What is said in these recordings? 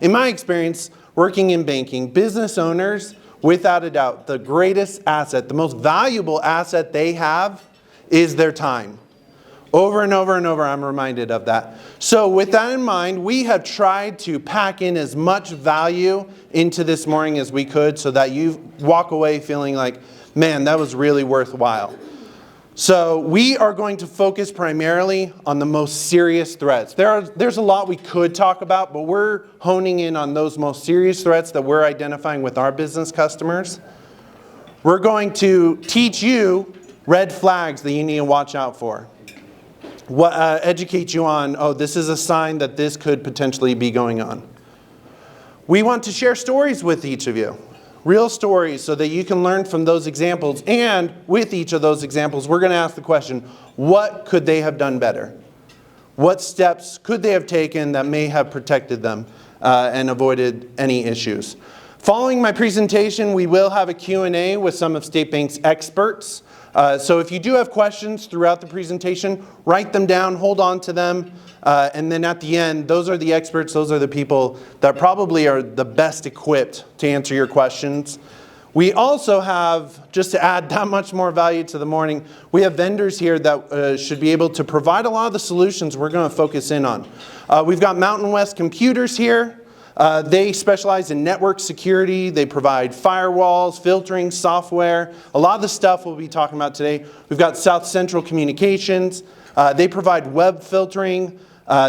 In my experience, working in banking, business owners, without a doubt, the greatest asset, the most valuable asset they have is their time. Over and over and over, I'm reminded of that. So with that in mind, we have tried to pack in as much value into this morning as we could so that you walk away feeling like, man, that was really worthwhile. So we are going to focus primarily on the most serious threats. There's a lot we could talk about, but we're honing in on those most serious threats that we're identifying with our business customers. We're going to teach you red flags that you need to watch out for. Educate you on, oh, this is a sign that this could potentially be going on. We want to share stories with each of you. Real stories so that you can learn from those examples. And with each of those examples, we're going to ask the question, what could they have done better? What steps could they have taken that may have protected them and avoided any issues? Following my presentation, we will have a Q&A with some of State Bank's experts. So if you do have questions throughout the presentation, write them down, hold on to them, and then at the end, those are the experts, those are the people that probably are the best equipped to answer your questions. We also have, just to add that much more value to the morning, we have vendors here that should be able to provide a lot of the solutions we're going to focus in on. We've got Mountain West Computers here. They specialize in network security. They provide firewalls, filtering, software. A lot of the stuff we'll be talking about today. We've got South Central Communications. They provide web filtering.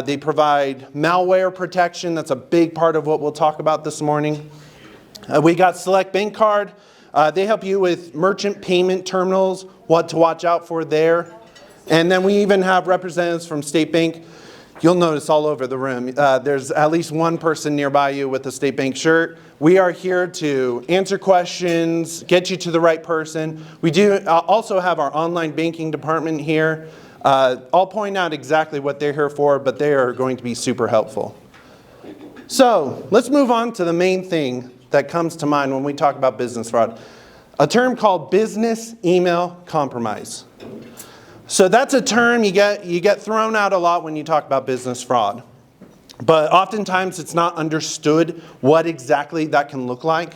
They provide malware protection. That's a big part of what we'll talk about this morning. We got Select Bank Card. They help you with merchant payment terminals, what to watch out for there. And then we even have representatives from State Bank. You'll notice all over the room, there's at least one person nearby you with a State Bank shirt. We are here to answer questions, get you to the right person. We do also have our online banking department here. I'll point out exactly what they're here for, but they are going to be super helpful. So let's move on to the main thing that comes to mind when we talk about business fraud. A term called business email compromise. So that's a term you get thrown out a lot when you talk about business fraud. But oftentimes it's not understood what exactly that can look like.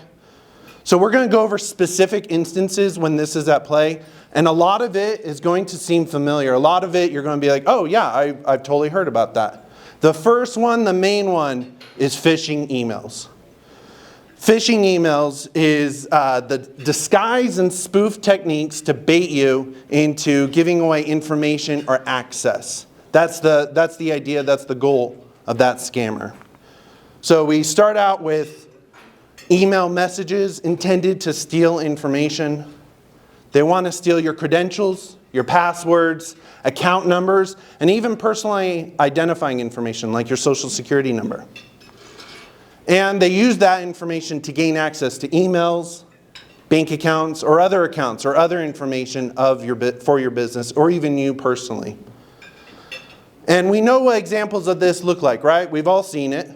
So we're going to go over specific instances when this is at play. And a lot of it is going to seem familiar. A lot of it you're going to be like, oh yeah, I've totally heard about that. The first one, the main one, is phishing emails. Phishing emails is the disguise and spoof techniques to bait you into giving away information or access. That's the idea, that's the goal of that scammer. So we start out with email messages intended to steal information. They want to steal your credentials, your passwords, account numbers, and even personally identifying information like your social security number. And they use that information to gain access to emails, bank accounts, or other information for your business, or even you personally. And we know what examples of this look like, right? We've all seen it.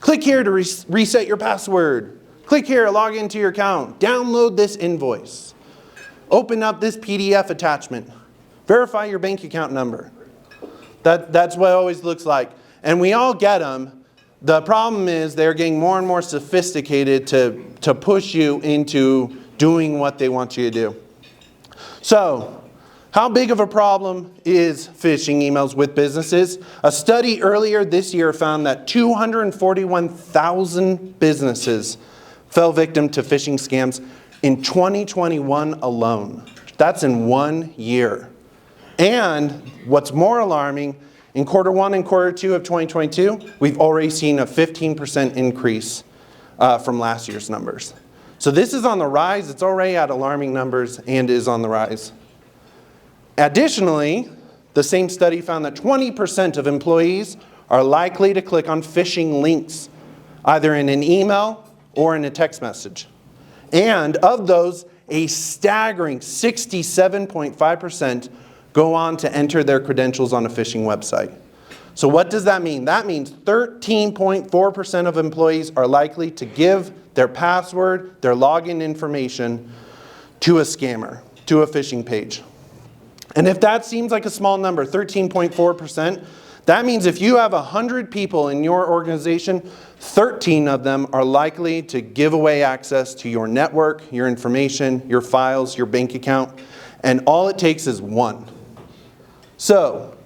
Click here to reset your password. Click here to log into your account. Download this invoice. Open up this PDF attachment. Verify your bank account number. That's what it always looks like. And we all get them. The problem is they're getting more and more sophisticated to push you into doing what they want you to do. So, how big of a problem is phishing emails with businesses? A study earlier this year found that 241,000 businesses fell victim to phishing scams in 2021 alone. That's in 1 year. And what's more alarming, in quarter one and quarter two of 2022, we've already seen a 15% increase from last year's numbers. So this is on the rise. It's already at alarming numbers and is on the rise. Additionally, the same study found that 20% of employees are likely to click on phishing links, either in an email or in a text message. And of those, a staggering 67.5% go on to enter their credentials on a phishing website. So what does that mean? That means 13.4% of employees are likely to give their password, their login information to a scammer, to a phishing page. And if that seems like a small number, 13.4%, That means if you have 100 people in your organization, 13 of them are likely to give away access to your network, your information, your files, your bank account, and all it takes is one. So,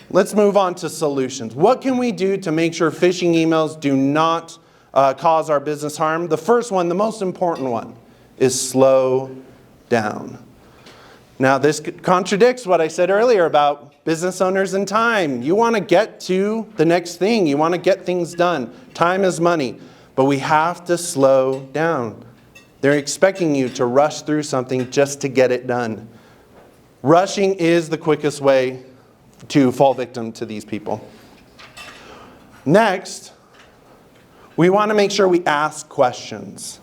let's move on to solutions. What can we do to make sure phishing emails do not cause our business harm? The first one, the most important one, is slow down. Now, this contradicts what I said earlier about business owners and time. You want to get to the next thing. You want to get things done. Time is money. But we have to slow down. They're expecting you to rush through something just to get it done. Rushing is the quickest way to fall victim to these people. Next, we want to make sure we ask questions.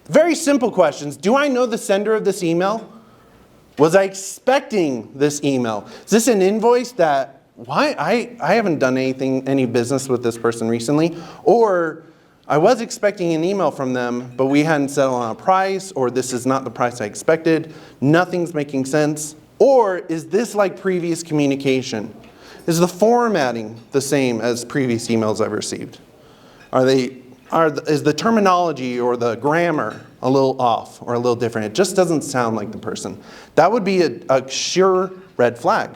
Very simple questions. Do I know the sender of this email? Was I expecting this email? Is this an invoice that, why? I haven't done any business with this person recently. Or I was expecting an email from them, but we hadn't settled on a price, or this is not the price I expected. Nothing's making sense. Or is this like previous communication? Is the formatting the same as previous emails I've received? Is the terminology or the grammar a little off or a little different? It just doesn't sound like the person. That would be a sure red flag.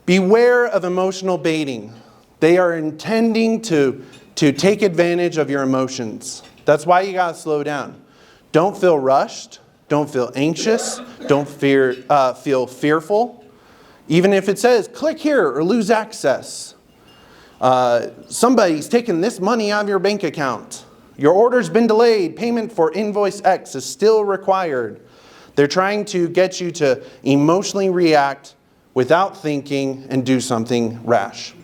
Beware of emotional baiting. They are intending to take advantage of your emotions. That's why you gotta slow down. Don't feel rushed. Don't feel anxious. Don't feel fearful. Even if it says, click here or lose access. Somebody's taken this money out of your bank account. Your order's been delayed. Payment for invoice X is still required. They're trying to get you to emotionally react without thinking and do something rash.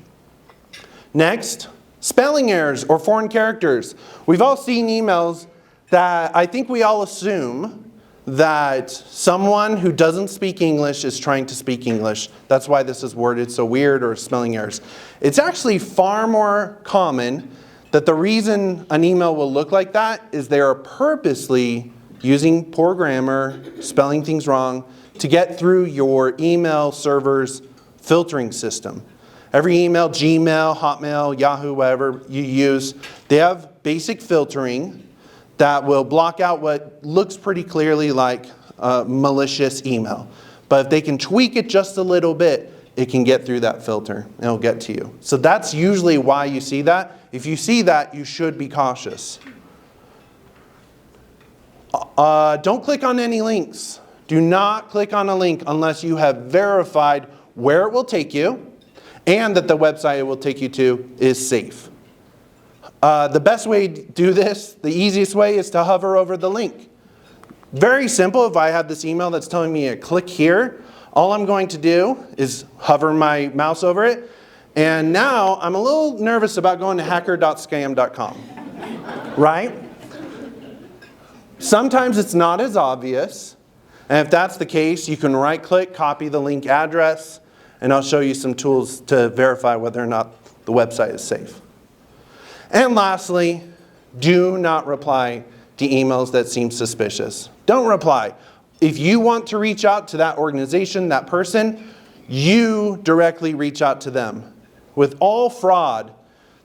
Next, spelling errors or foreign characters. We've all seen emails that I think we all assume that someone who doesn't speak English is trying to speak English. That's why this is worded so weird, or spelling errors. It's actually far more common that the reason an email will look like that is they are purposely using poor grammar, spelling things wrong, to get through your email server's filtering system. Every email, Gmail, Hotmail, Yahoo, whatever you use, they have basic filtering that will block out what looks pretty clearly like a malicious email. But if they can tweak it just a little bit, it can get through that filter and it'll get to you. So that's usually why you see that. If you see that, you should be cautious. Don't click on any links. Do not click on a link unless you have verified where it will take you and that the website it will take you to is safe. The best way to do this, the easiest way, is to hover over the link. Very simple. If I have this email that's telling me to click here, all I'm going to do is hover my mouse over it. And now I'm a little nervous about going to hacker.scam.com. Right? Sometimes it's not as obvious. And if that's the case, you can right-click, copy the link address, and I'll show you some tools to verify whether or not the website is safe. And lastly, do not reply to emails that seem suspicious. Don't reply. If you want to reach out to that organization, that person, you directly reach out to them. With all fraud,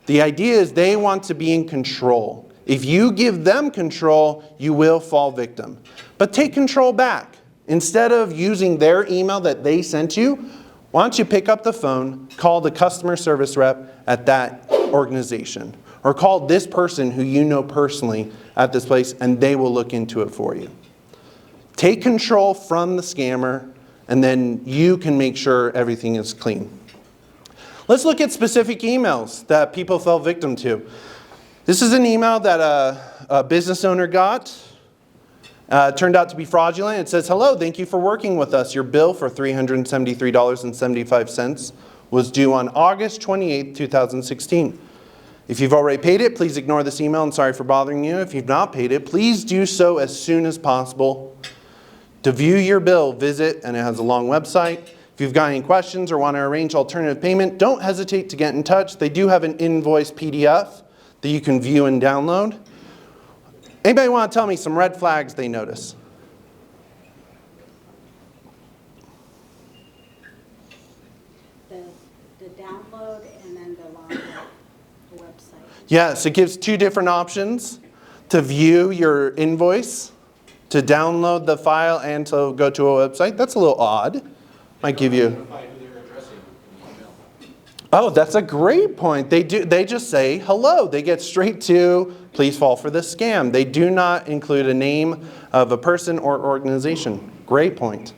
the idea is they want to be in control. If you give them control, you will fall victim. But take control back. Instead of using their email that they sent you, why don't you pick up the phone, call the customer service rep at that organization, or call this person who you know personally at this place, and they will look into it for you. Take control from the scammer, and then you can make sure everything is clean. Let's look at specific emails that people fell victim to. This is an email that a business owner got. Turned out to be fraudulent. It says, hello, thank you for working with us. Your bill for $373.75 was due on August 28, 2016. If you've already paid it, please ignore this email and sorry for bothering you. If you've not paid it, please do so as soon as possible. To view your bill, visit, and it has a long website. If you've got any questions or want to arrange alternative payment, don't hesitate to get in touch. They do have an invoice PDF that you can view and download. Anybody want to tell me some red flags they notice? The the download and then the log the website. Yes, it gives two different options: to view your invoice, to download the file, and to go to a website. That's a little odd. Might give you. Oh, that's a great point. They just say hello. They get straight to please fall for this scam. They do not include a name of a person or organization. Great point.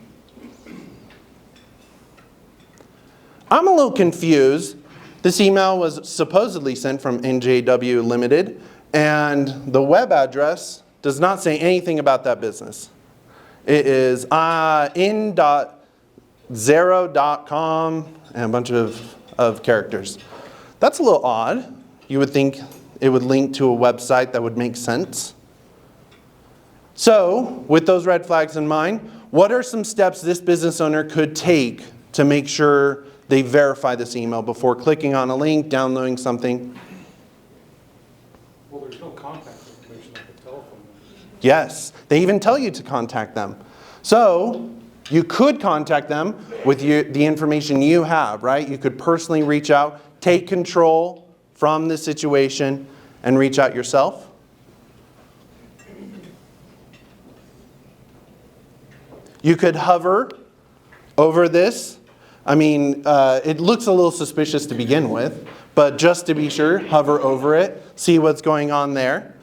I'm a little confused. This email was supposedly sent from NJW Limited, and the web address does not say anything about that business. It is in.zero.com and a bunch of characters. That's a little odd. You would think it would link to a website that would make sense. So, with those red flags in mind, what are some steps this business owner could take to make sure they verify this email before clicking on a link, downloading something? Well, there's no contact information like the telephone number. Yes, they even tell you to contact them. So, you could contact them with the information you have, right? You could personally reach out, take control from the situation, and reach out yourself. You could hover over this. I mean, it looks a little suspicious to begin with, but just to be sure, hover over it, see what's going on there.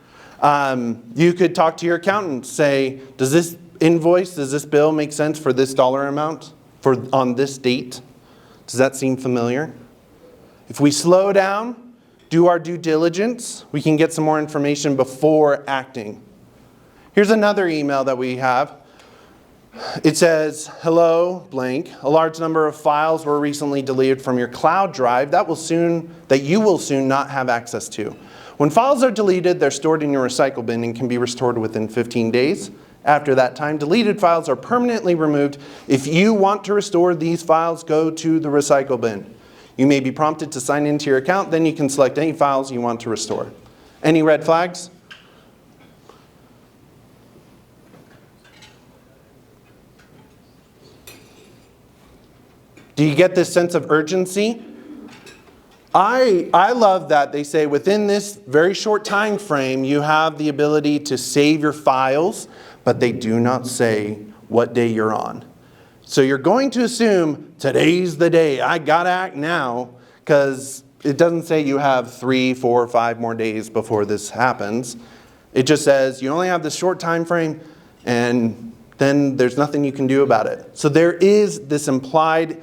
You could talk to your accountant, say, does this invoice, does this bill make sense for this dollar amount on this date? Does that seem familiar? If we slow down, do our due diligence, we can get some more information before acting. Here's another email that we have. It says, hello, blank. A large number of files were recently deleted from your cloud drive that you will soon not have access to. When files are deleted, they're stored in your recycle bin and can be restored within 15 days. After that time, deleted files are permanently removed. If you want to restore these files, go to the recycle bin. You may be prompted to sign into your account, then you can select any files you want to restore. Any red flags? Do you get this sense of urgency? I love that they say within this very short time frame, you have the ability to save your files, but they do not say what day you're on. So you're going to assume today's the day. I gotta act now, because it doesn't say you have 3, 4, 5 more days before this happens. It just says you only have this short time frame, and then there's nothing you can do about it. So there is this implied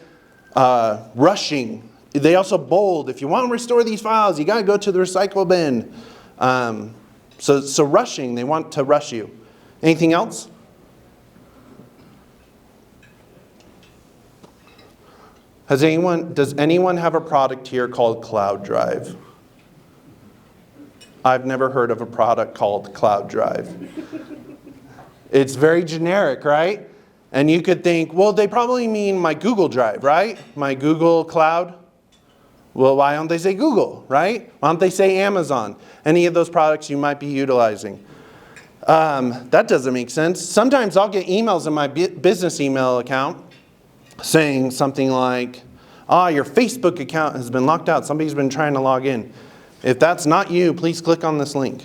rushing. They also bold, if you want to restore these files, you got to go to the recycle bin. So rushing, they want to rush you. Anything else? Does anyone have a product here called Cloud Drive? I've never heard of a product called Cloud Drive. It's very generic, right? And you could think, well, they probably mean my Google Drive, right? My Google Cloud. Well, why don't they say Google, right? Why don't they say Amazon? Any of those products you might be utilizing. That doesn't make sense. Sometimes I'll get emails in my business email account saying something like, your Facebook account has been locked out. Somebody's been trying to log in. If that's not you, please click on this link.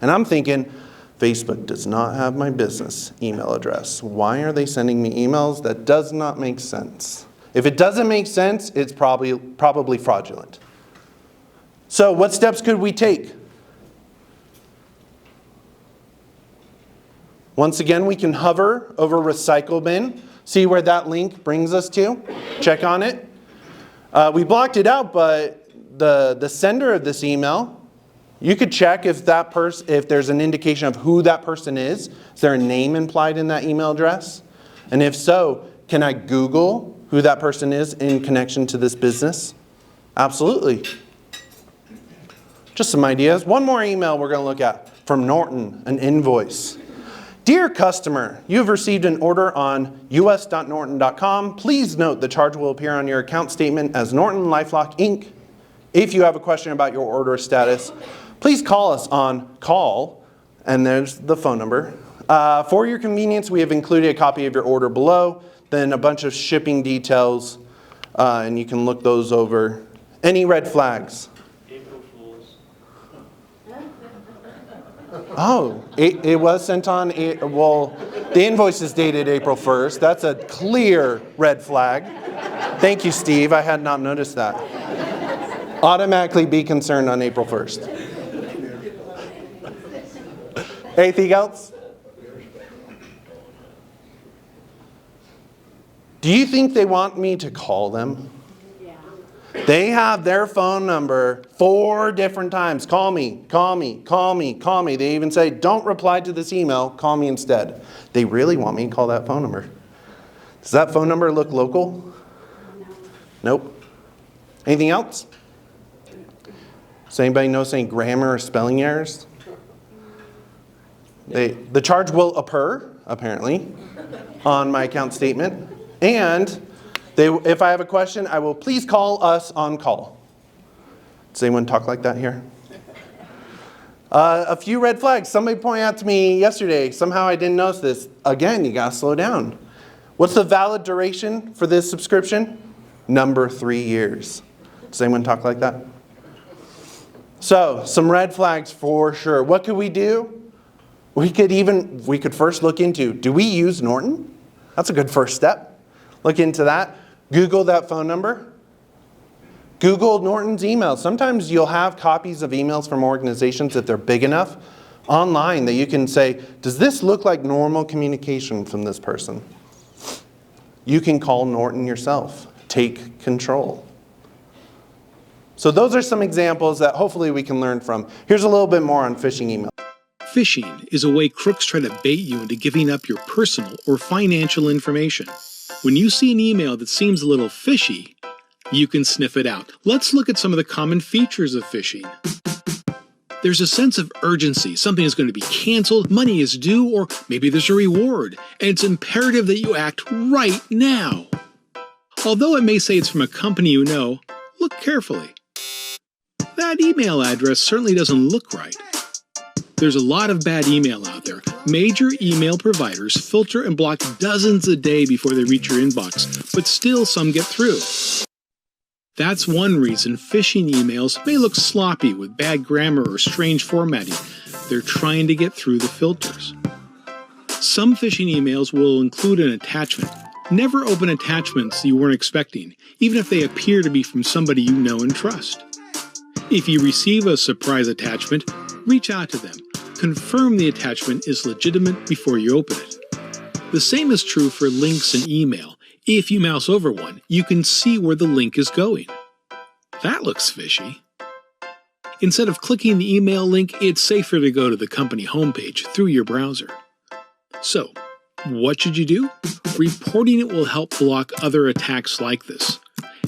And I'm thinking, Facebook does not have my business email address. Why are they sending me emails? That does not make sense. If it doesn't make sense, it's probably fraudulent. So what steps could we take? Once again, we can hover over recycle bin, see where that link brings us to, check on it. We blocked it out, but the sender of this email, you could check if there's an indication of who that person is. Is there a name implied in that email address? And if so, can I Google who that person is in connection to this business? Absolutely. Just some ideas. One more email we're going to look at from Norton, an invoice. Dear customer, you have received an order on us.norton.com. Please note the charge will appear on your account statement as Norton LifeLock Inc. If you have a question about your order status, please call us on call, and there's the phone number. For your convenience, we have included a copy of your order below, then a bunch of shipping details and you can look those over. Any red flags? April Fools. Oh, it was sent on, well, the invoice is dated April 1st. That's a clear red flag. Thank you, Steve. I had not noticed that. Automatically be concerned on April 1st. Anything else? Do you think they want me to call them? Yeah. They have their phone number 4 different times. Call me, call me, call me, call me. They even say, don't reply to this email, call me instead. They really want me to call that phone number. Does that phone number look local? No. Nope. Anything else? Does anybody notice any grammar or spelling errors? The charge will appear, apparently, on my account statement. And if I have a question, I will please call us on call. Does anyone talk like that here? A few red flags. Somebody pointed out to me yesterday. Somehow I didn't notice this. Again, you gotta slow down. What's the valid duration for this subscription? Number 3 years. Does anyone talk like that? So, some red flags for sure. What could we do? We could first look into, do we use Norton? That's a good first step. Look into that. Google that phone number. Google Norton's email. Sometimes you'll have copies of emails from organizations, if they're big enough, online that you can say, does this look like normal communication from this person? You can call Norton yourself. Take control. So those are some examples that hopefully we can learn from. Here's a little bit more on phishing email. Phishing is a way crooks try to bait you into giving up your personal or financial information. When you see an email that seems a little fishy, you can sniff it out. Let's look at some of the common features of phishing. There's a sense of urgency. Something is going to be canceled, money is due, or maybe there's a reward, and it's imperative that you act right now. Although it may say it's from a company you know, look carefully. That email address certainly doesn't look right. There's a lot of bad email out there. Major email providers filter and block dozens a day before they reach your inbox, but still some get through. That's one reason phishing emails may look sloppy with bad grammar or strange formatting. They're trying to get through the filters. Some phishing emails will include an attachment. Never open attachments you weren't expecting, even if they appear to be from somebody you know and trust. If you receive a surprise attachment, reach out to them. Confirm the attachment is legitimate before you open it. The same is true for links in email. If you mouse over one, you can see where the link is going. That looks fishy. Instead of clicking the email link, it's safer to go to the company homepage through your browser. So, what should you do? Reporting it will help block other attacks like this,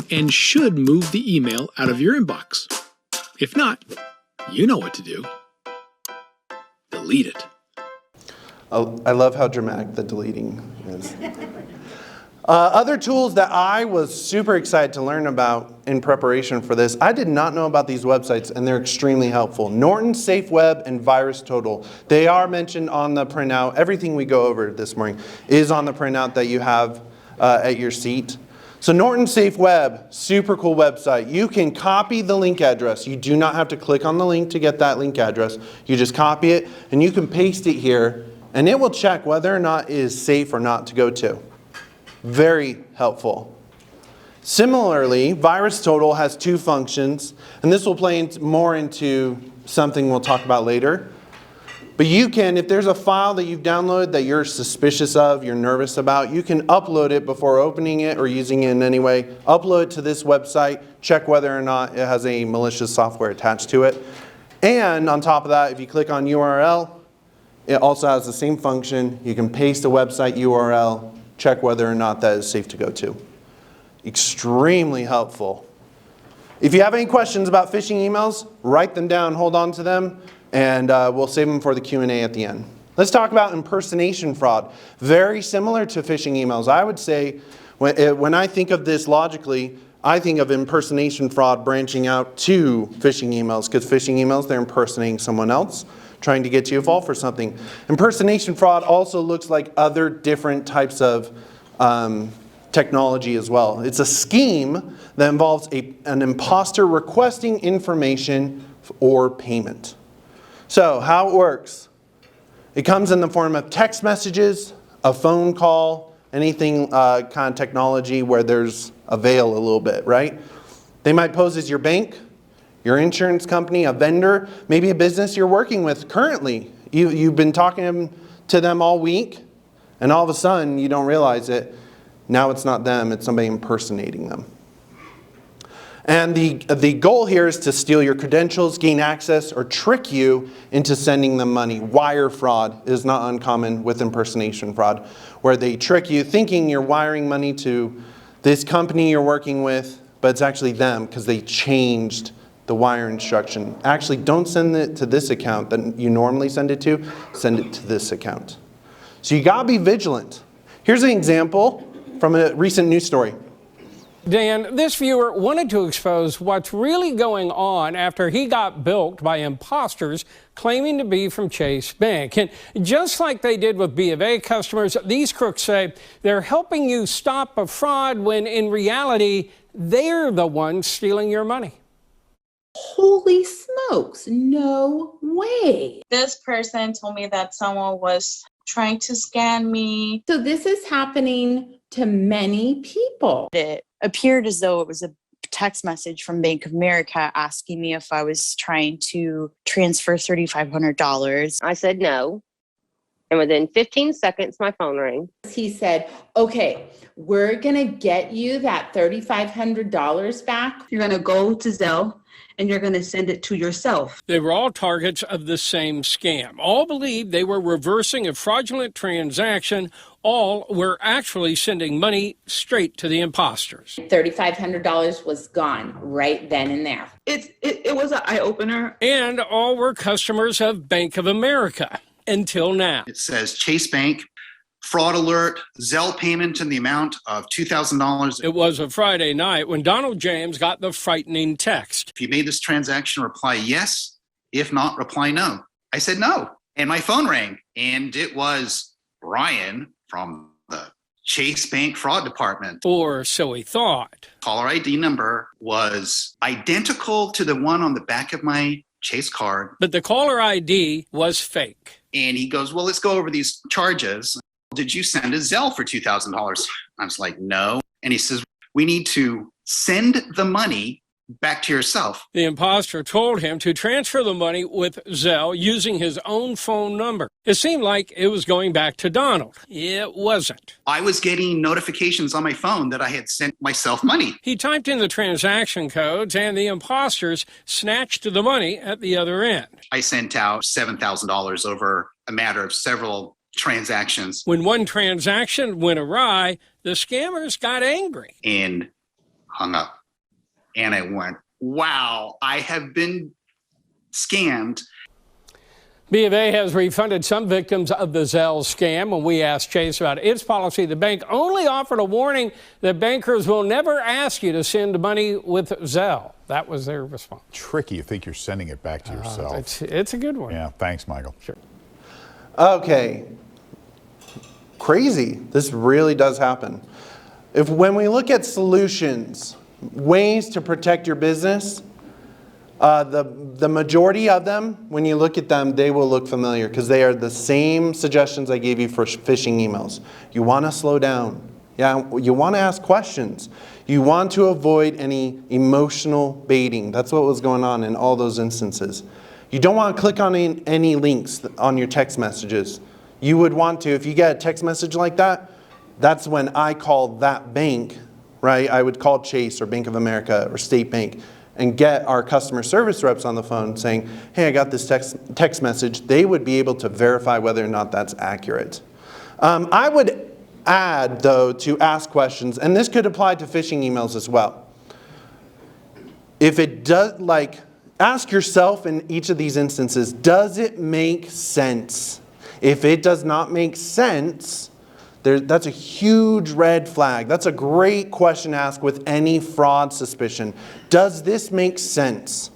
and should move the email out of your inbox. If not, you know what to do. Delete it. I love how dramatic the deleting is. Other tools that I was super excited to learn about in preparation for this, I did not know about these websites, and they're extremely helpful. Norton Safe Web and VirusTotal. They are mentioned on the printout. Everything we go over this morning is on the printout that you have at your seat. So Norton Safe Web, super cool website. You can copy the link address. You do not have to click on the link to get that link address. You just copy it, and you can paste it here, and it will check whether or not it is safe or not to go to. Very helpful. Similarly, VirusTotal has 2 functions, and this will play more into something we'll talk about later. But you can, if there's a file that you've downloaded that you're suspicious of, you're nervous about, you can upload it before opening it or using it in any way. Upload it to this website, check whether or not it has any malicious software attached to it. And on top of that, if you click on URL, it also has the same function. You can paste a website URL, check whether or not that is safe to go to. Extremely helpful. If you have any questions about phishing emails, write them down, hold on to them, and we'll save them for the Q&A at the end. Let's talk about impersonation fraud. Very similar to phishing emails. I would say when I think of this logically, I think of impersonation fraud branching out to phishing emails, because phishing emails, they're impersonating someone else, trying to get you to fall for something. Impersonation fraud also looks like other different types of technology as well. It's a scheme that involves an imposter requesting information or payment. So how it works, it comes in the form of text messages, a phone call, anything kind of technology where there's a veil a little bit, right? They might pose as your bank, your insurance company, a vendor, maybe a business you're working with currently. You've been talking to them all week, and all of a sudden you don't realize it. Now it's not them, it's somebody impersonating them. And the goal here is to steal your credentials, gain access, or trick you into sending them money. Wire fraud is not uncommon with impersonation fraud, where they trick you thinking you're wiring money to this company you're working with, but it's actually them because they changed the wire instruction. Actually, don't send it to this account that you normally send it to. Send it to this account. So you gotta be vigilant. Here's an example from a recent news story. Dan, this viewer wanted to expose what's really going on after he got bilked by imposters claiming to be from Chase Bank. And just like they did with B of A customers, these crooks say they're helping you stop a fraud when in reality, they're the ones stealing your money. Holy smokes, no way. This person told me that someone was trying to scam me. So this is happening to many people. It appeared as though it was a text message from Bank of America asking me if I was trying to transfer $3,500. I said no. And within 15 seconds, my phone rang. He said, okay, we're going to get you that $3,500 back. You're going to go to Zelle and you're going to send it to yourself. They were all targets of the same scam. All believed they were reversing a fraudulent transaction. All were actually sending money straight to the imposters. $3,500 was gone right then and there. It was an eye-opener. And all were customers of Bank of America until now. It says Chase Bank, fraud alert, Zelle payment in the amount of $2,000. It was a Friday night when Donald James got the frightening text. If you made this transaction, reply yes. If not, reply no. I said no. And my phone rang. And it was Brian from the Chase Bank fraud department. Or so he thought. Caller ID number was identical to the one on the back of my Chase card. But the caller ID was fake. And he goes, well, let's go over these charges. Did you send a Zelle for $2,000? I was like, no. And he says, we need to send the money back to yourself. The imposter told him to transfer the money with Zelle using his own phone number. It seemed like it was going back to Donald. It wasn't. I was getting notifications on my phone that I had sent myself money. He typed in the transaction codes and the imposters snatched the money at the other end. I sent out $7,000 over a matter of several transactions. When one transaction went awry, the scammers got angry and hung up. And I went, wow, I have been scammed. B of A has refunded some victims of the Zelle scam. When we asked Chase about its policy, the bank only offered a warning that bankers will never ask you to send money with Zelle. That was their response. Tricky. You think you're sending it back to yourself. It's a good one. Yeah, thanks, Michael. Sure. Okay. Crazy. This really does happen. When we look at solutions, ways to protect your business, the majority of them, when you look at them, they will look familiar because they are the same suggestions I gave you for phishing emails. You want to slow down. Yeah, you want to ask questions. You want to avoid any emotional baiting. That's what was going on in all those instances. You don't want to click on any links on your text messages. You would want to, if you get a text message like that, that's when I call that bank, right? I would call Chase or Bank of America or State Bank and get our customer service reps on the phone saying, hey, I got this text message. They would be able to verify whether or not that's accurate. I would add, though, to ask questions, and this could apply to phishing emails as well. If it does, ask yourself in each of these instances, does it make sense? If it does not make sense, that's a huge red flag. That's a great question to ask with any fraud suspicion. Does this make sense?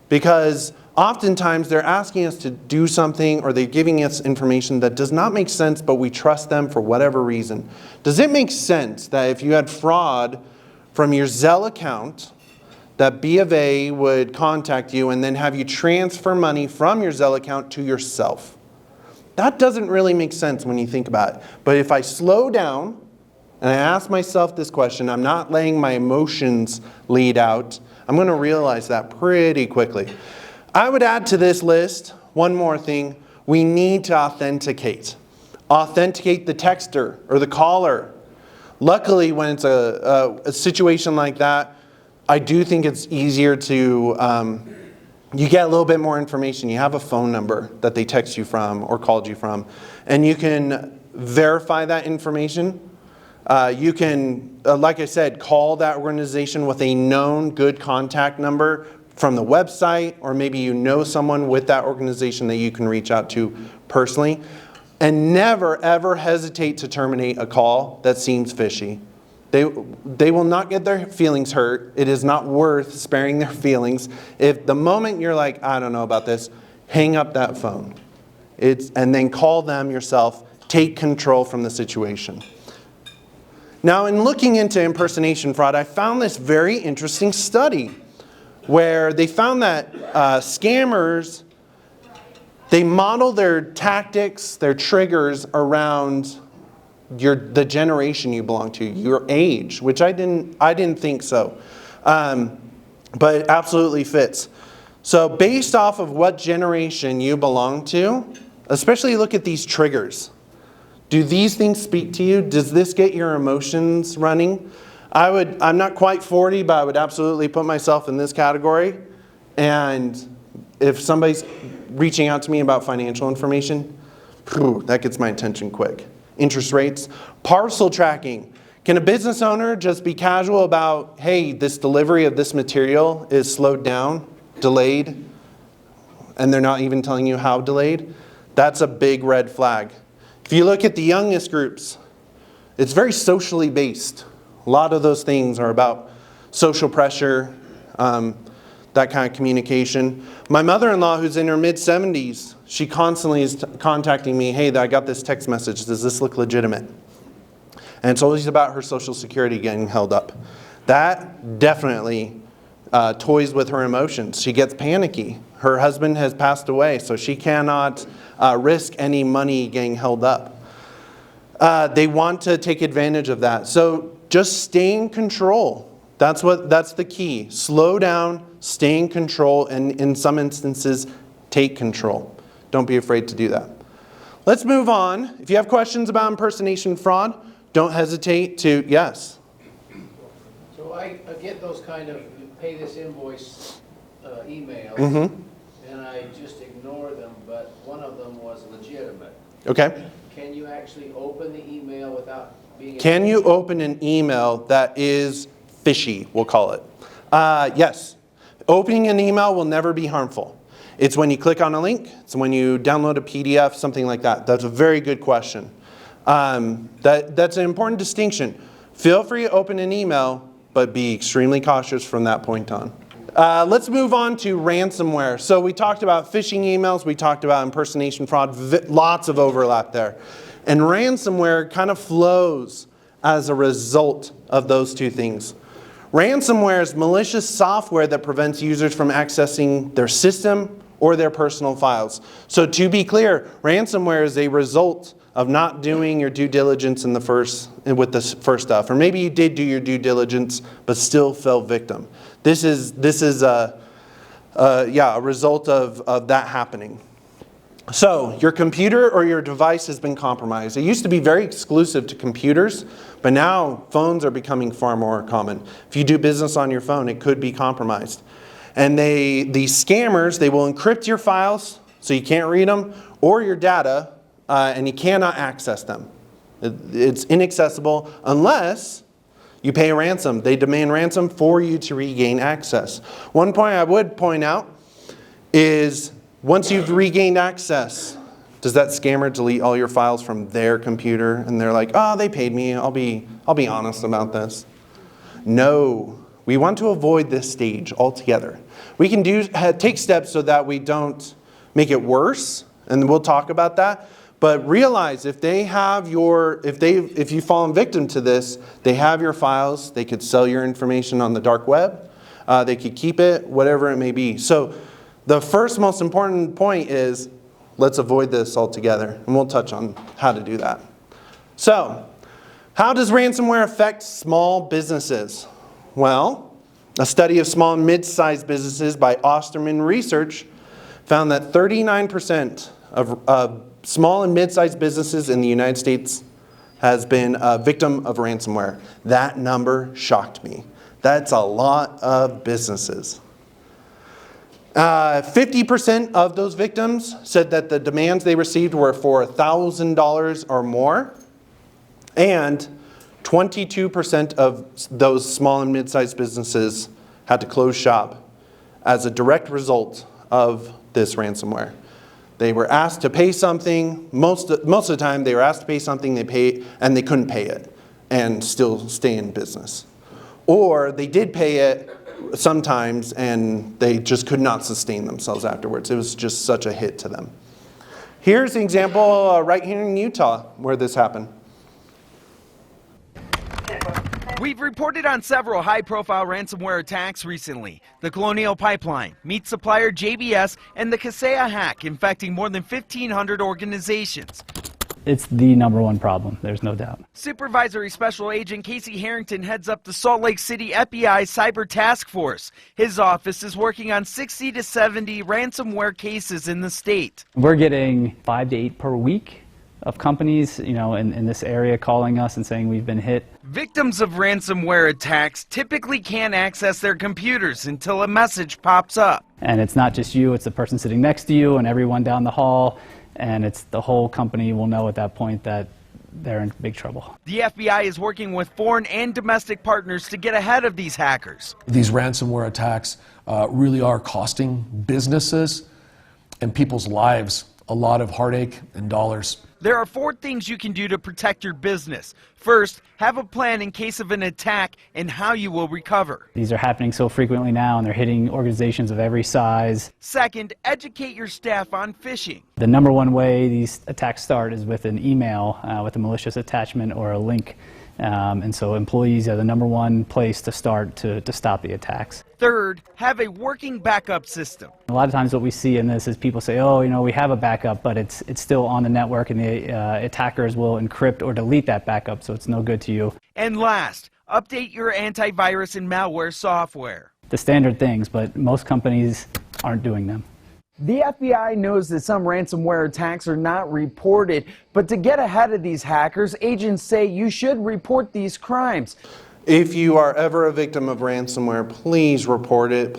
Because Oftentimes, they're asking us to do something or they're giving us information that does not make sense, but we trust them for whatever reason. Does it make sense that if you had fraud from your Zelle account, that B of A would contact you and then have you transfer money from your Zelle account to yourself? That doesn't really make sense when you think about it. But if I slow down and I ask myself this question, I'm not letting my emotions lead out, I'm going to realize that pretty quickly. I would add to this list one more thing. We need to authenticate. Authenticate the texter or the caller. Luckily, when it's a situation like that, I do think it's easier to, you get a little bit more information. You have a phone number that they text you from or called you from, and you can verify that information. You can, like I said, call that organization with a known good contact number from the website, or maybe you know someone with that organization that you can reach out to personally. And never, ever hesitate to terminate a call that seems fishy. They will not get their feelings hurt. It is not worth sparing their feelings. If the moment you're like, I don't know about this, hang up that phone. And then call them yourself. Take control from the situation. Now, in looking into impersonation fraud, I found this very interesting study where they found that scammers, they model their tactics, their triggers around the generation you belong to, your age, which I didn't think so, but it absolutely fits. So based off of what generation you belong to, especially look at these triggers. Do these things speak to you? Does this get your emotions running? I'm not quite 40, but I would absolutely put myself in this category. And if somebody's reaching out to me about financial information, that gets my attention quick. Interest rates, parcel tracking. Can a business owner just be casual about, hey, this delivery of this material is slowed down, delayed, and they're not even telling you how delayed? That's a big red flag. If you look at the youngest groups, it's very socially based. A lot of those things are about social pressure, that kind of communication. My mother-in-law, who's in her mid-70s, she constantly is contacting me, hey, I got this text message, does this look legitimate? And it's always about her Social Security getting held up. That definitely toys with her emotions. She gets panicky. Her husband has passed away, so she cannot risk any money getting held up. They want to take advantage of that. So just stay in control. That's the key. Slow down, stay in control, and in some instances, take control. Don't be afraid to do that. Let's move on. If you have questions about impersonation fraud, don't hesitate to, yes. So I get those kind of, you pay this invoice emails, and I just ignore them, but one of them was legitimate. Okay. Can you actually open the email without being... Can you open an email that is fishy, we'll call it? Yes. Opening an email will never be harmful. It's when you click on a link, it's when you download a PDF, something like that. That's a very good question. That's an important distinction. Feel free to open an email, but be extremely cautious from that point on. Let's move on to ransomware. So we talked about phishing emails, we talked about impersonation fraud, lots of overlap there. And ransomware kind of flows as a result of those two things. Ransomware is malicious software that prevents users from accessing their system or their personal files. So to be clear, ransomware is a result of not doing your due diligence with the first stuff. Or maybe you did do your due diligence, but still fell victim. This is a result of that happening. So your computer or your device has been compromised. It used to be very exclusive to computers, but now phones are becoming far more common. If you do business on your phone, it could be compromised. And these scammers, they will encrypt your files so you can't read them, or your data, and you cannot access them. It's inaccessible unless you pay a ransom. They demand ransom for you to regain access. One point I would point out is once you've regained access, does that scammer delete all your files from their computer? And they're like, oh, they paid me. I'll be honest about this. No. We want to avoid this stage altogether. We can take steps so that we don't make it worse, and we'll talk about that. But realize if they have if you've fallen victim to this, they have your files. They could sell your information on the dark web. They could keep it, whatever it may be. So the first most important point is let's avoid this altogether, and we'll touch on how to do that. So, how does ransomware affect small businesses? Well, a study of small and mid-sized businesses by Osterman Research found that 39% of small and mid-sized businesses in the United States has been a victim of ransomware. That number shocked me. That's a lot of businesses. 50% of those victims said that the demands they received were for $1,000 or more, and 22% of those small and mid-sized businesses had to close shop as a direct result of this ransomware. They were asked to pay something. Most of the time, they were asked to pay something, and they couldn't pay it and still stay in business. Or they did pay it sometimes, and they just could not sustain themselves afterwards. It was just such a hit to them. Here's an example right here in Utah where this happened. We've reported on several high-profile ransomware attacks recently. The Colonial Pipeline, meat supplier JBS, and the Kaseya hack infecting more than 1,500 organizations. It's the #1 problem, there's no doubt. Supervisory Special Agent Casey Harrington heads up the Salt Lake City FBI Cyber Task Force. His office is working on 60 to 70 ransomware cases in the state. We're getting 5 to 8 per week of companies, in this area calling us and saying we've been hit. Victims of ransomware attacks typically can't access their computers until a message pops up. And it's not just you, it's the person sitting next to you and everyone down the hall, and it's the whole company will know at that point that they're in big trouble. The FBI is working with foreign and domestic partners to get ahead of these hackers. These ransomware attacks really are costing businesses and people's lives a lot of heartache and dollars. There are 4 things you can do to protect your business. First, have a plan in case of an attack and how you will recover. These are happening so frequently now, and they're hitting organizations of every size. Second, educate your staff on phishing. The #1 way these attacks start is with an email with a malicious attachment or a link. And so employees are the #1 place to start to stop the attacks. Third, have a working backup system. A lot of times what we see in this is people say, we have a backup, but it's still on the network, and the attackers will encrypt or delete that backup, so it's no good to you. And last, update your antivirus and malware software. The standard things, but most companies aren't doing them. The FBI knows that some ransomware attacks are not reported, but to get ahead of these hackers, agents say you should report these crimes. If you are ever a victim of ransomware, please report it.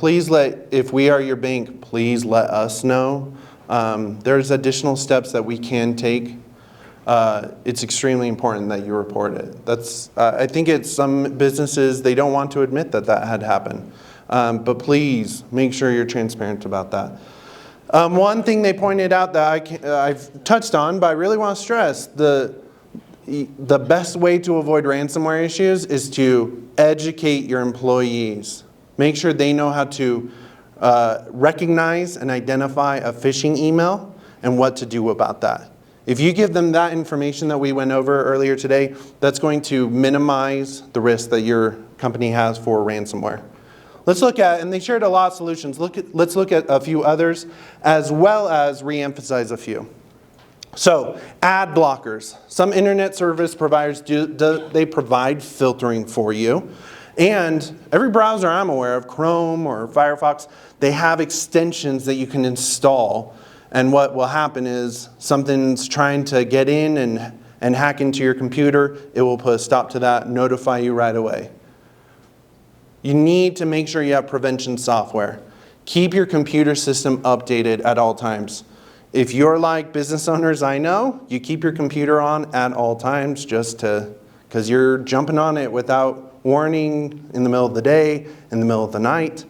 If we are your bank, please let us know. There's additional steps that we can take. It's extremely important that you report it. I think it's some businesses, they don't want to admit that had happened. But please make sure you're transparent about that. One thing they pointed out that I've touched on, but I really want to stress, the best way to avoid ransomware issues is to educate your employees. Make sure they know how to recognize and identify a phishing email and what to do about that. If you give them that information that we went over earlier today, that's going to minimize the risk that your company has for ransomware. Let's look at, and they shared a lot of solutions. Let's look at a few others, as well as re-emphasize a few. So, ad blockers. Some internet service providers they provide filtering for you. And every browser I'm aware of, Chrome or Firefox, they have extensions that you can install. And what will happen is something's trying to get in and hack into your computer. It will put a stop to that, notify you right away. You need to make sure you have prevention software. Keep your computer system updated at all times. If you're like business owners I know, you keep your computer on at all times because you're jumping on it without warning in the middle of the day, in the middle of the night.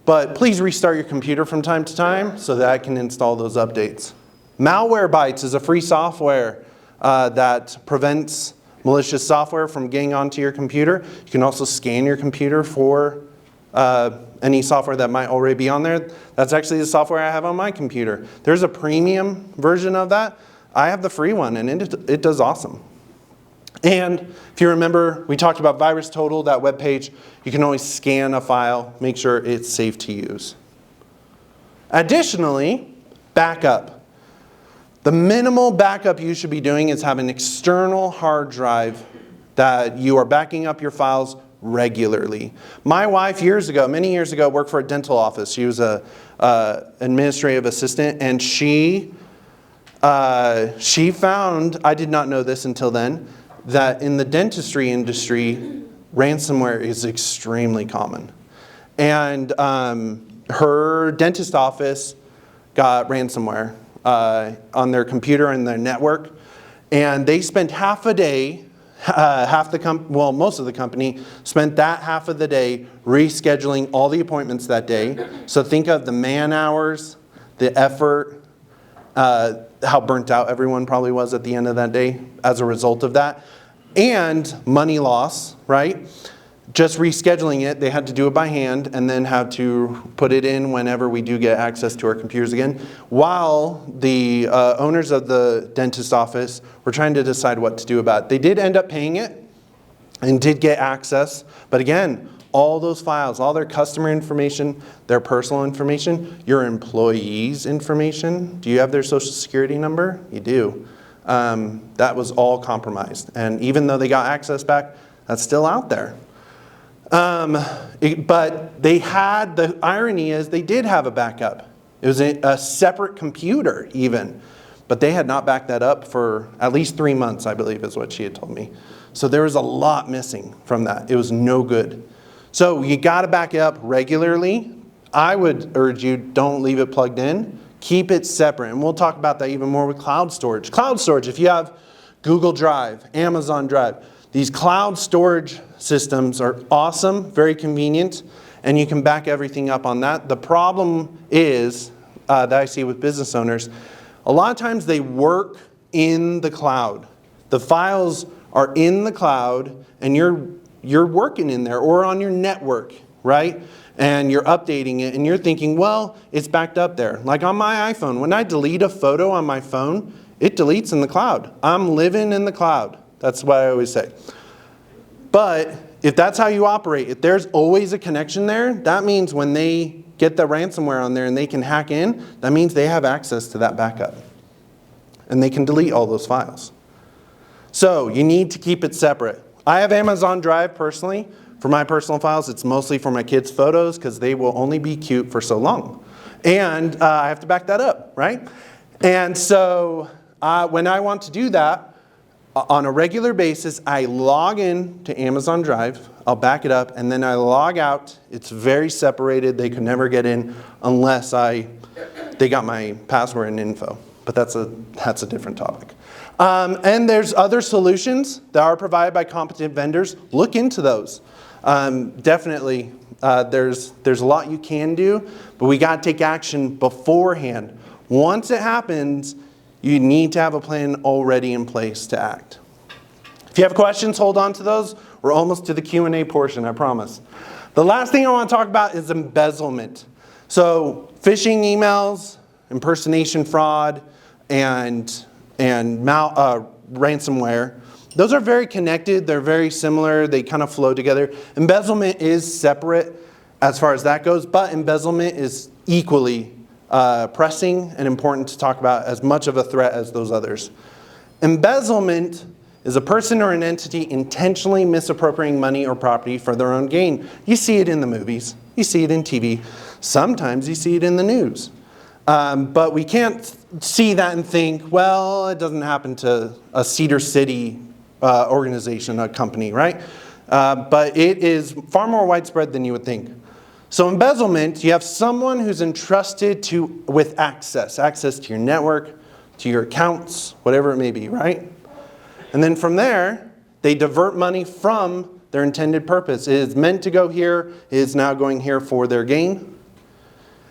But please restart your computer from time to time so that I can install those updates. Malwarebytes is a free software that prevents malicious software from getting onto your computer. You can also scan your computer for any software that might already be on there. That's actually the software I have on my computer. There's a premium version of that. I have the free one, and it does awesome. And if you remember, we talked about VirusTotal, that web page. You can always scan a file, make sure it's safe to use. Additionally, backup. The minimal backup you should be doing is have an external hard drive that you are backing up your files regularly. My wife many years ago, worked for a dental office. She was a administrative assistant, and she found, I did not know this until then, that in the dentistry industry, ransomware is extremely common. And her dentist office got ransomware on their computer and their network, and they spent half a day, most of the company spent that half of the day rescheduling all the appointments that day. So think of the man hours, the effort, how burnt out everyone probably was at the end of that day as a result of that, and money loss, right? Just rescheduling it, they had to do it by hand and then have to put it in whenever we do get access to our computers again, while the owners of the dentist office were trying to decide what to do about it. They did end up paying it and did get access, but again, all those files, all their customer information, their personal information, your employees' information. Do you have their social security number? You do. That was all compromised. And even though they got access back, that's still out there. But they had, the irony is they did have a backup. It was a separate computer even. But they had not backed that up for at least 3 months, I believe is what she had told me. So there was a lot missing from that. It was no good. So you got to back it up regularly. I would urge you, don't leave it plugged in. Keep it separate. And we'll talk about that even more with cloud storage. Cloud storage, if you have Google Drive, Amazon Drive, these cloud storage systems are awesome, very convenient, and you can back everything up on that. The problem is, that I see with business owners, a lot of times they work in the cloud. The files are in the cloud, and you're working in there or on your network, right? And you're updating it, and you're thinking, well, it's backed up there. Like on my iPhone, when I delete a photo on my phone, it deletes in the cloud. I'm living in the cloud. That's what I always say. But if that's how you operate, if there's always a connection there, that means when they get the ransomware on there and they can hack in, that means they have access to that backup. And they can delete all those files. So you need to keep it separate. I have Amazon Drive personally. For my personal files, it's mostly for my kids' photos because they will only be cute for so long. And I have to back that up, right? And so when I want to do that, on a regular basis, I log in to Amazon Drive, I'll back it up, and then I log out. It's very separated. They could never get in unless they got my password and info. But that's a different topic. And there's other solutions that are provided by competent vendors. Look into those. Definitely, there's a lot you can do, but we got to take action beforehand. Once it happens, you need to have a plan already in place to act. If you have questions, hold on to those. We're almost to the Q&A portion, I promise. The last thing I want to talk about is embezzlement. So phishing emails, impersonation fraud, and ransomware. Those are very connected. They're very similar. They kind of flow together. Embezzlement is separate as far as that goes, but embezzlement is equally pressing and important to talk about, as much of a threat as those others. Embezzlement is a person or an entity intentionally misappropriating money or property for their own gain. You see it in the movies. You see it in TV. Sometimes you see it in the news. But we can't see that and think, well, it doesn't happen to a Cedar City organization, a company, right? But it is far more widespread than you would think. So embezzlement, you have someone who's entrusted with access to your network, to your accounts, whatever it may be, right? And then from there, they divert money from their intended purpose. It is meant to go here, it is now going here for their gain.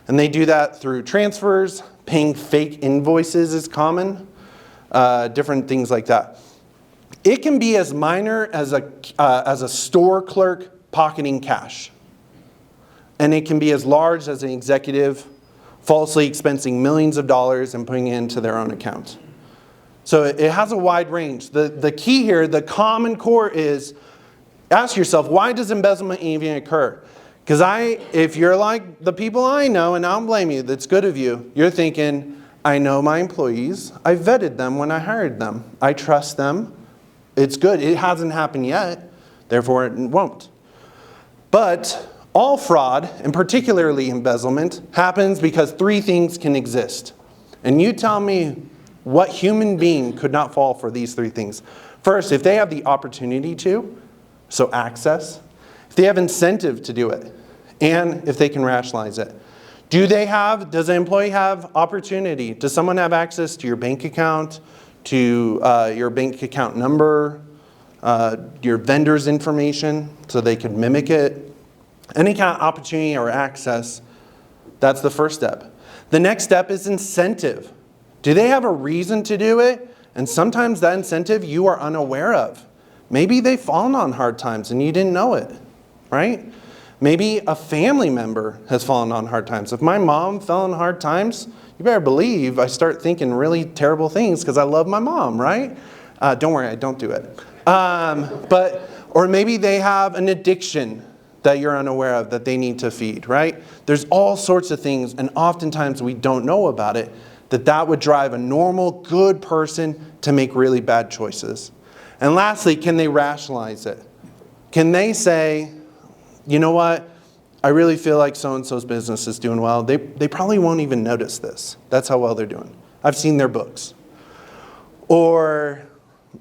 And they do that through transfers, paying fake invoices is common, different things like that. It can be as minor as a store clerk pocketing cash. And it can be as large as an executive falsely expensing millions of dollars and putting it into their own account. So it has a wide range. The key here, the common core is, ask yourself, why does embezzlement even occur? Because if you're like the people I know, and I don't blame you, that's good of you, you're thinking, I know my employees, I vetted them when I hired them, I trust them, it's good. It hasn't happened yet, therefore it won't. But all fraud, and particularly embezzlement, happens because three things can exist. And you tell me what human being could not fall for these three things. First, if they have the opportunity to, so access, if they have incentive to do it, and if they can rationalize it. Does the employee have opportunity? Does someone have access to your bank account, to your bank account number, your vendor's information, so they can mimic it? Any kind of opportunity or access, that's the first step. The next step is incentive. Do they have a reason to do it? And sometimes that incentive you are unaware of. Maybe they've fallen on hard times and you didn't know it, right? Maybe a family member has fallen on hard times. If my mom fell on hard times, you better believe I start thinking really terrible things because I love my mom, right? Don't worry, I don't do it. Or maybe they have an addiction that you're unaware of that they need to feed, right? There's all sorts of things, and oftentimes we don't know about it, that would drive a normal, good person to make really bad choices. And lastly, can they rationalize it? Can they say, you know what, I really feel like so-and-so's business is doing well. They probably won't even notice this. That's how well they're doing. I've seen their books. Or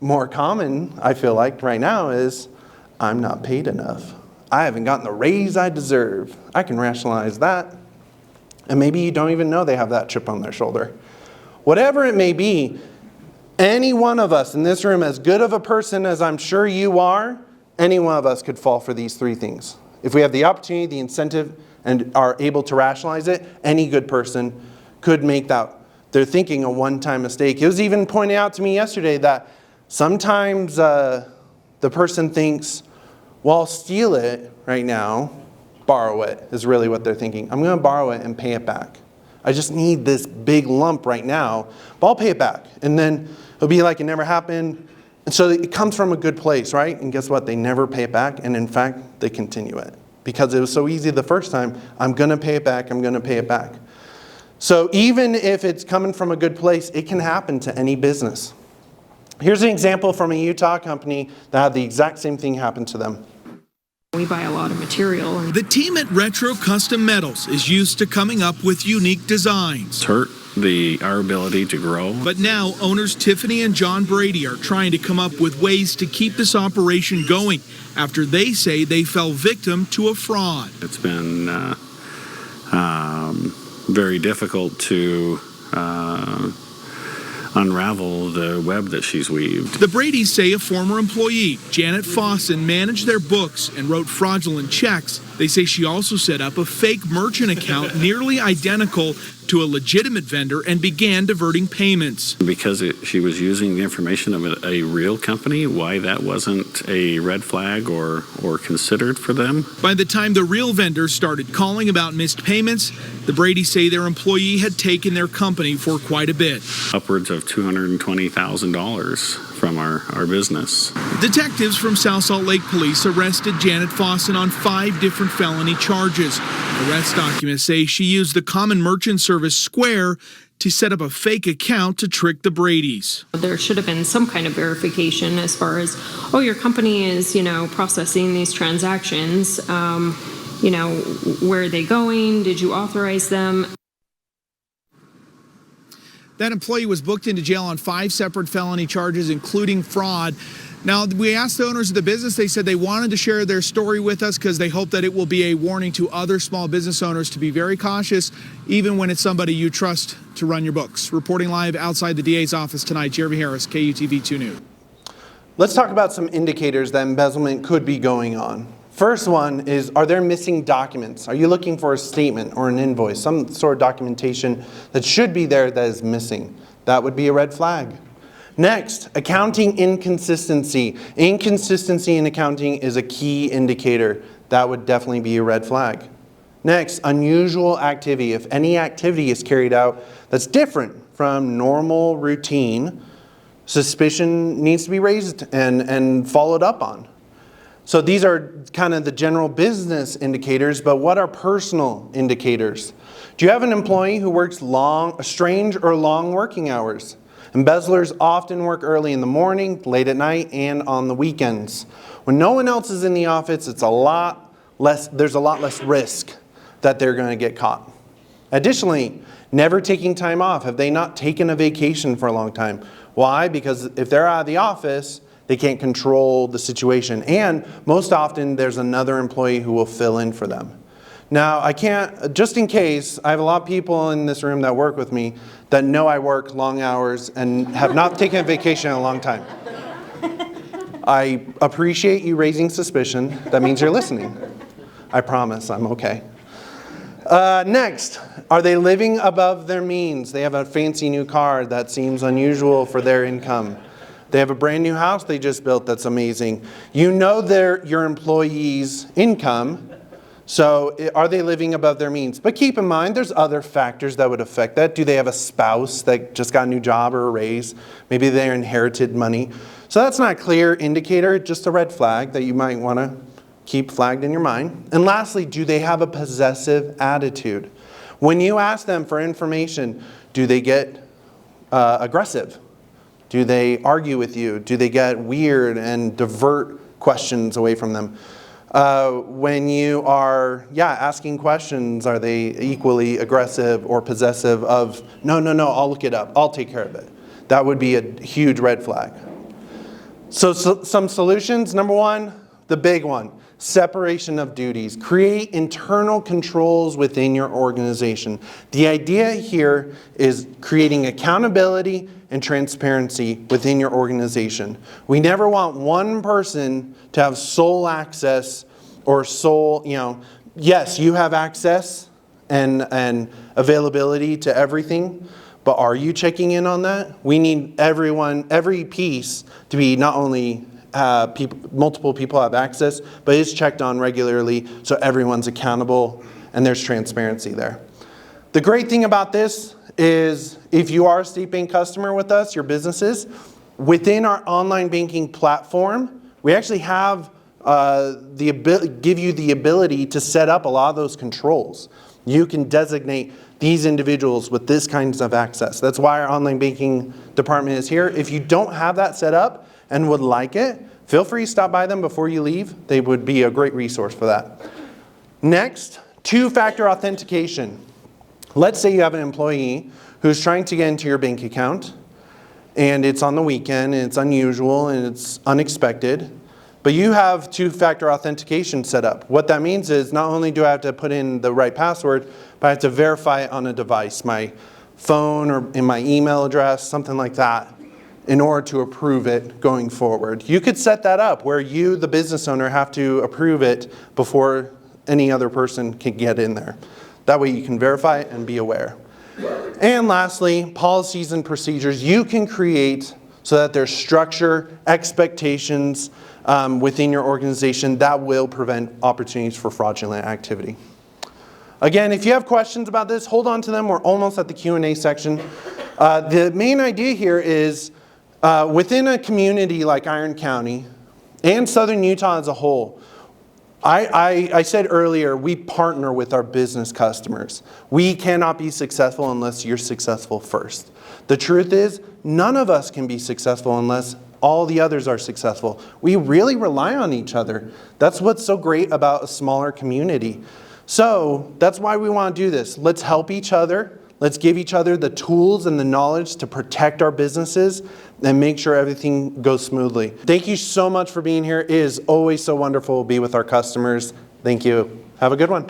more common, I feel like right now, is I'm not paid enough. I haven't gotten the raise I deserve. I can rationalize that. And maybe you don't even know they have that chip on their shoulder. Whatever it may be, any one of us in this room, as good of a person as I'm sure you are, any one of us could fall for these three things. If we have the opportunity, the incentive, and are able to rationalize it, any good person could make that, they're thinking, a one-time mistake. It was even pointed out to me yesterday that sometimes the person thinks, well, I'll steal it right now, borrow it, is really what they're thinking. I'm going to borrow it and pay it back. I just need this big lump right now, but I'll pay it back. And then it'll be like it never happened. And so it comes from a good place, right? And guess what? They never pay it back. And in fact, they continue it. Because it was so easy the first time, I'm going to pay it back, I'm going to pay it back. So even if it's coming from a good place, it can happen to any business. Here's an example from a Utah company that had the exact same thing happen to them. We buy a lot of material. The team at Retro Custom Metals is used to coming up with unique designs. Hurt our ability to grow. But now owners Tiffany and John Brady are trying to come up with ways to keep this operation going after they say they fell victim to a fraud. It's been very difficult to unravel the web that she's weaved. The Bradys say a former employee, Janet Fosson, managed their books and wrote fraudulent checks. They say she also set up a fake merchant account nearly identical to a legitimate vendor and began diverting payments. Because she was using the information of a real company, why that wasn't a red flag or considered for them. By the time the real vendor started calling about missed payments, the Bradys say their employee had taken their company for quite a bit. Upwards of $220,000 from our business. Detectives from South Salt Lake Police arrested Janet Fosson on 5 different felony charges. Arrest documents say she used the common merchant service Square to set up a fake account to trick the Bradys. There should have been some kind of verification as far as, oh, your company is, processing these transactions. Where are they going? Did you authorize them? That employee was booked into jail on 5 separate felony charges, including fraud. Now, we asked the owners of the business. They said they wanted to share their story with us because they hope that it will be a warning to other small business owners to be very cautious, even when it's somebody you trust to run your books. Reporting live outside the DA's office tonight, Jeremy Harris, KUTV 2 News. Let's talk about some indicators that embezzlement could be going on. First one is, are there missing documents? Are you looking for a statement or an invoice, some sort of documentation that should be there that is missing? That would be a red flag. Next, accounting inconsistency. Inconsistency in accounting is a key indicator. That would definitely be a red flag. Next, unusual activity. If any activity is carried out that's different from normal routine, suspicion needs to be raised and followed up on. So these are kind of the general business indicators, but what are personal indicators? Do you have an employee who works strange or long working hours? Embezzlers often work early in the morning, late at night, and on the weekends. When no one else is in the office, there's a lot less risk that they're going to get caught. Additionally, never taking time off. Have they not taken a vacation for a long time? Why? Because if they're out of the office, they can't control the situation. And most often, there's another employee who will fill in for them. Now, I can't, just in case, I have a lot of people in this room that work with me that know I work long hours and have not taken a vacation in a long time. I appreciate you raising suspicion. That means you're listening. I promise I'm okay. Next, are they living above their means? They have a fancy new car that seems unusual for their income. They have a brand new house they just built that's amazing. You know your employee's income, so are they living above their means? But keep in mind, there's other factors that would affect that. Do they have a spouse that just got a new job or a raise? Maybe they inherited money. So that's not a clear indicator, just a red flag that you might want to keep flagged in your mind. And lastly, do they have a possessive attitude? When you ask them for information, do they get aggressive? Do they argue with you? Do they get weird and divert questions away from them? When you are, asking questions, are they equally aggressive or possessive of, no, I'll look it up, I'll take care of it? That would be a huge red flag. So some solutions. Number one, the big one, separation of duties. Create internal controls within your organization. The idea here is creating accountability and transparency within your organization. We never want one person to have sole access or sole, yes, you have access and availability to everything, but are you checking in on that? We need every piece to be not only multiple people have access, but it's checked on regularly so everyone's accountable and there's transparency there. The great thing about this is if you are a state bank customer with us, your businesses, within our online banking platform, we actually have give you the ability to set up a lot of those controls. You can designate these individuals with this kinds of access. That's why our online banking department is here. If you don't have that set up and would like it, feel free to stop by them before you leave. They would be a great resource for that. Next, two-factor authentication. Let's say you have an employee who's trying to get into your bank account and it's on the weekend and it's unusual and it's unexpected, but you have two-factor authentication set up. What that means is not only do I have to put in the right password, but I have to verify it on a device, my phone or in my email address, something like that, in order to approve it going forward. You could set that up where you, the business owner, have to approve it before any other person can get in there. That way you can verify it and be aware. And lastly, policies and procedures you can create so that there's structure, expectations within your organization that will prevent opportunities for fraudulent activity. Again, if you have questions about this, hold on to them. We're almost at the Q&A section. The main idea here is within a community like Iron County and Southern Utah as a whole, I said earlier, we partner with our business customers. We cannot be successful unless you're successful first. The truth is, none of us can be successful unless all the others are successful. We really rely on each other. That's what's so great about a smaller community. So that's why we want to do this. Let's help each other. Let's give each other the tools and the knowledge to protect our businesses and make sure everything goes smoothly. Thank you so much for being here. It is always so wonderful to be with our customers. Thank you. Have a good one.